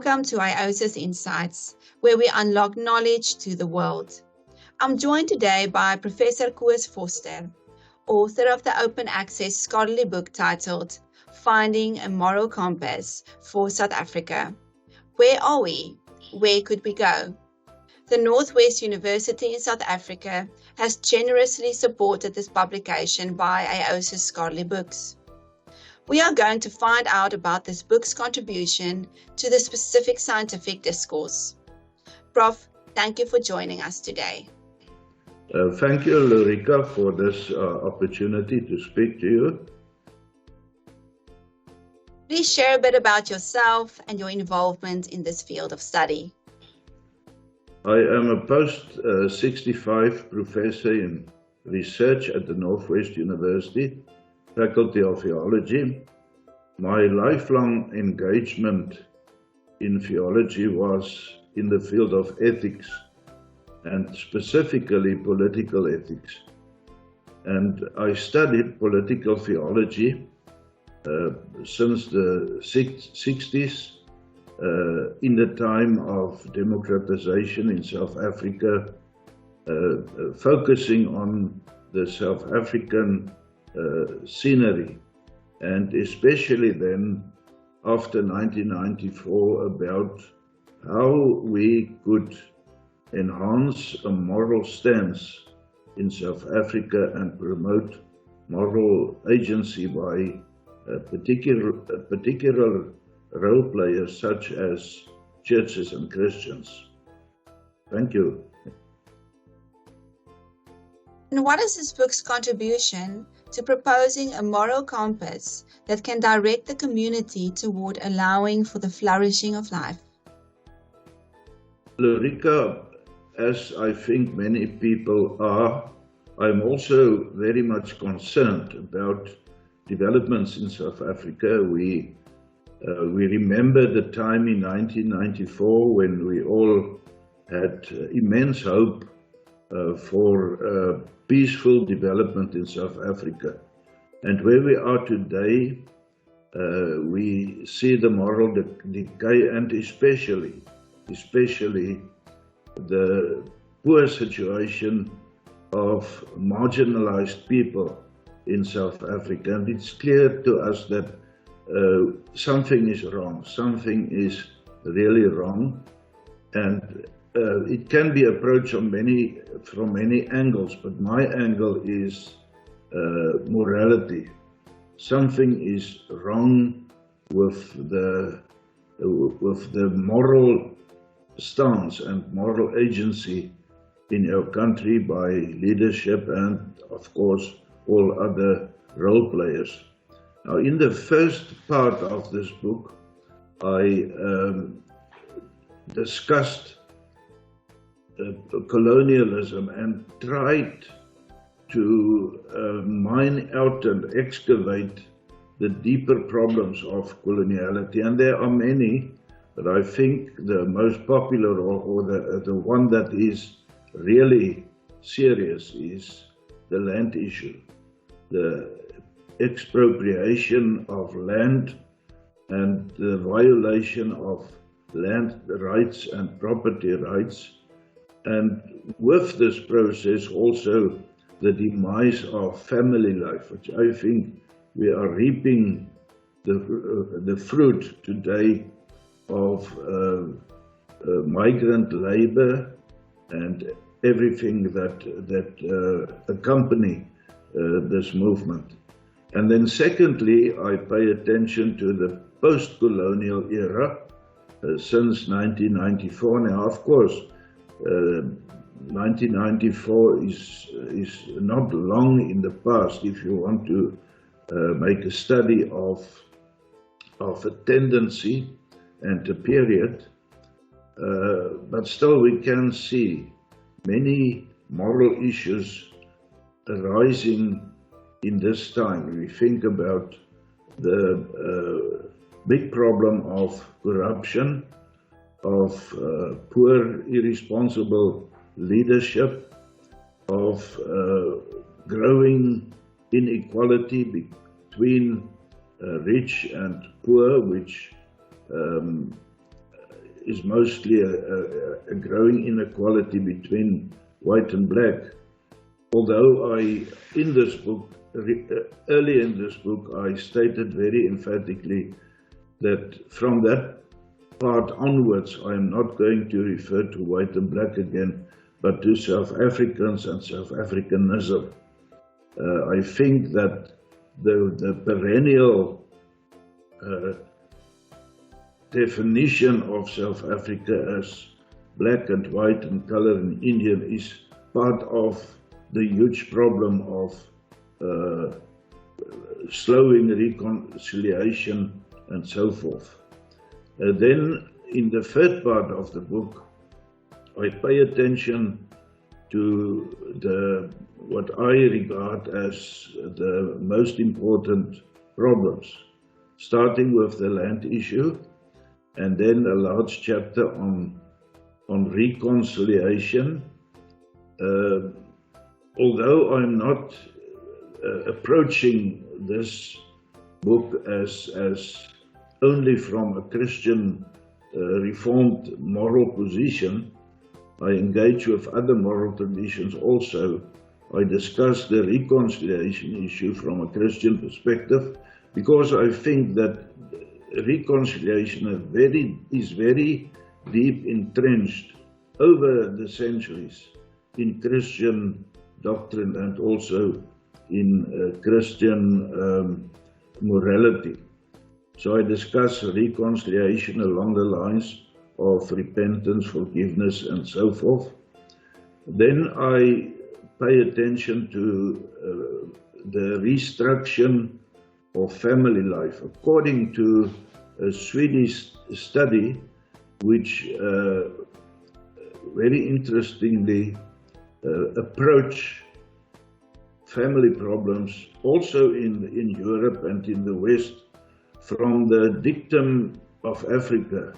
Welcome to AOSIS Insights, where we unlock knowledge to the world. I'm joined today by Professor JM Vorster, author of the open access scholarly book titled Finding a Moral Compass for South Africa. Where are we? Where could we go? The Northwest University in South Africa has generously supported this publication by AOSIS Scholarly Books. We are going to find out about this book's contribution to the specific scientific discourse. Prof, thank you for joining us today. Thank you, Lurica, for this opportunity to speak to you. Please share a bit about yourself and your involvement in this field of study. I am a post-65 professor in research at the Northwest University, Faculty of Theology. My lifelong engagement in theology was in the field of ethics, and specifically political ethics. And I studied political theology since the 60s, in the time of democratization in South Africa, focusing on the South African scenery, and especially then after 1994 about how we could enhance a moral stance in South Africa and promote moral agency by particular role players such as churches and Christians. Thank you. And what is this book's contribution to proposing a moral compass that can direct the community toward allowing for the flourishing of life? Lurica, as I think many people are, I'm also very much concerned about developments in South Africa. We remember the time in 1994 when we all had immense hope for peaceful development in South Africa. And where we are today, we see the moral decay, and especially the poor situation of marginalised people in South Africa. And it's clear to us that something is wrong, something is really wrong, and it can be approached from many angles, but my angle is morality. Something is wrong with the moral stance and moral agency in our country by leadership and, of course, all other role players. Now, in the first part of this book, I discussed colonialism and tried to mine out and excavate the deeper problems of coloniality. And there are many, but I think the most popular or the one that is really serious is the land issue. The expropriation of land and the violation of land rights and property rights. And with this process also the demise of family life, which I think we are reaping the fruit today of migrant labor and everything that accompany this movement. And then secondly, I pay attention to the post-colonial era since 1994. Now, of course, 1994 is not long in the past if you want to make a study of a tendency and a period, but still we can see many moral issues arising in this time. We think about the big problem of corruption, of poor, irresponsible leadership, of growing inequality between rich and poor, which is mostly a growing inequality between white and black. Although in this book, early in this book, I stated very emphatically that from that part onwards, I am not going to refer to white and black again, but to South Africans and South Africanism. I think that the perennial definition of South Africa as black and white and color and Indian is part of the huge problem of slowing reconciliation and so forth. Then in the third part of the book, I pay attention to what I regard as the most important problems, starting with the land issue, and then a large chapter on reconciliation. Although I'm not approaching this book as only from a Christian reformed moral position, I engage with other moral traditions also. I discuss the reconciliation issue from a Christian perspective because I think that reconciliation is very deep entrenched over the centuries in Christian doctrine and also in Christian morality. So I discuss reconciliation along the lines of repentance, forgiveness, and so forth. Then I pay attention to the restructuring of family life according to a Swedish study which very interestingly approach family problems also in Europe and in the West from the dictum of Africa.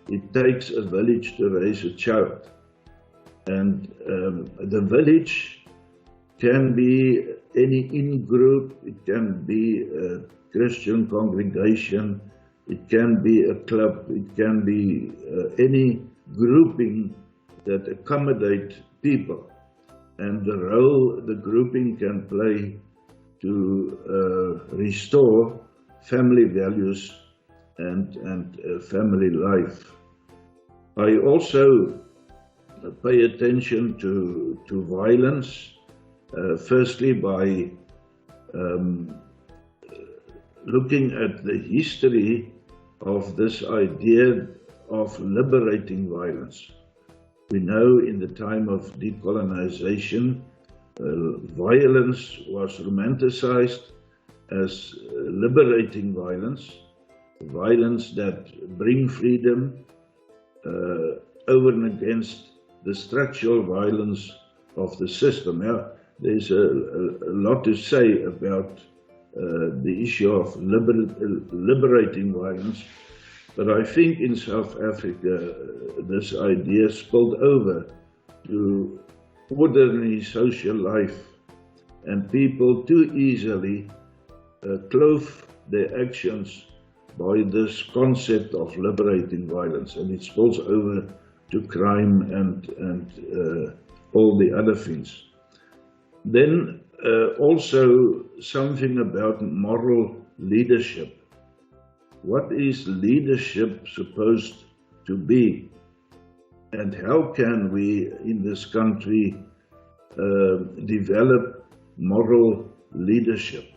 It takes a village to raise a child. And the village can be any in-group, it can be a Christian congregation, it can be a club, it can be any grouping that accommodate people. And the role the grouping can play to restore family values and family life. I also pay attention to violence, firstly by looking at the history of this idea of liberating violence. We know in the time of decolonization, violence was romanticized as liberating violence, violence that bring freedom over and against the structural violence of the system. Now, there's a lot to say about the issue of liberating violence, but I think in South Africa this idea spilled over to ordinary social life, and people too easily clothe their actions by this concept of liberating violence, and it spills over to crime and all the other things. Then also something about moral leadership. What is leadership supposed to be? And how can we in this country develop moral leadership?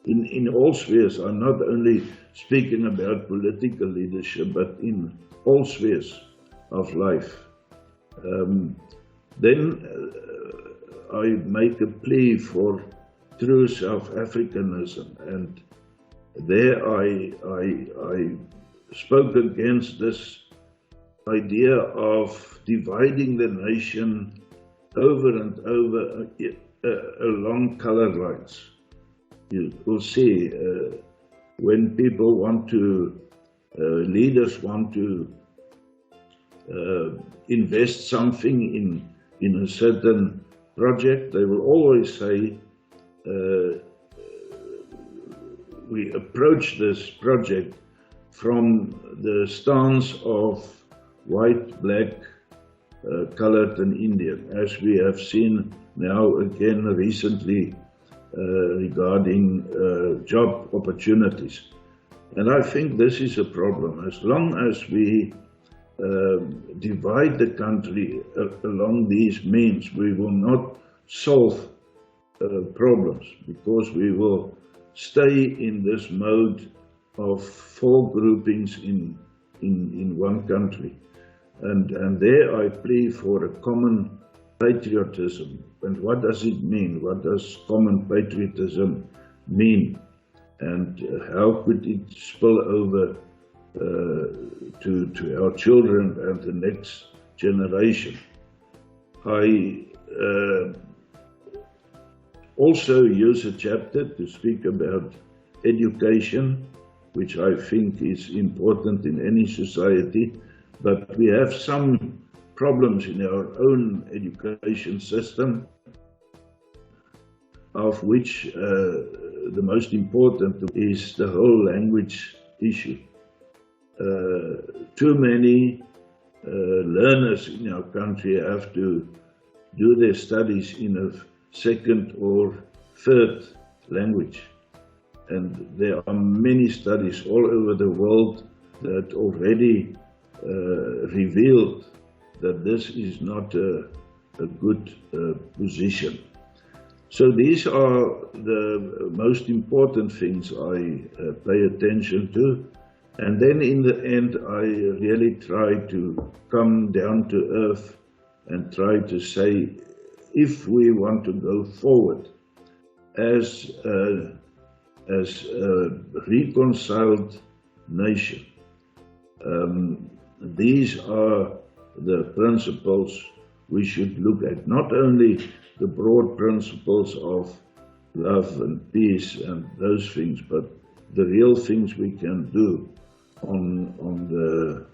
In all spheres, I'm not only speaking about political leadership, but in all spheres of life. Then I make a plea for true South Africanism, and there I spoke against this idea of dividing the nation over and over along color lines. You will see when people want to, leaders want to invest something in a certain project, they will always say, we approach this project from the stance of white, black, colored and Indian, as we have seen now again recently regarding job opportunities. And I think this is a problem. As long as we divide the country along these means, we will not solve problems, because we will stay in this mode of four groupings in one country. And there I plea for a common patriotism. And what does it mean? What does common patriotism mean? And how could it spill over to our children and the next generation? I also use a chapter to speak about education, which I think is important in any society, but we have some problems in our own education system, of which the most important is the whole language issue. Too many learners in our country have to do their studies in a second or third language. And there are many studies all over the world that already revealed that this is not a good position. So these are the most important things I pay attention to. And then in the end, I really try to come down to earth and try to say, if we want to go forward as a reconciled nation, these are the principles we should look at. Not only the broad principles of love and peace and those things, but the real things we can do on the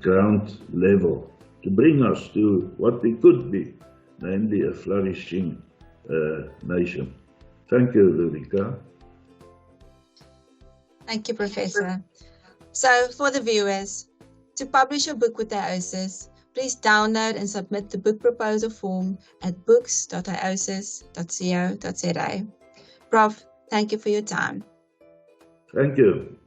ground level to bring us to what we could be, namely a flourishing nation. Thank you, Lulika. Thank you, Professor. So, for the viewers, to publish a book with AOSIS, please download and submit the book proposal form at books.iosis.co.za. Prof, thank you for your time. Thank you.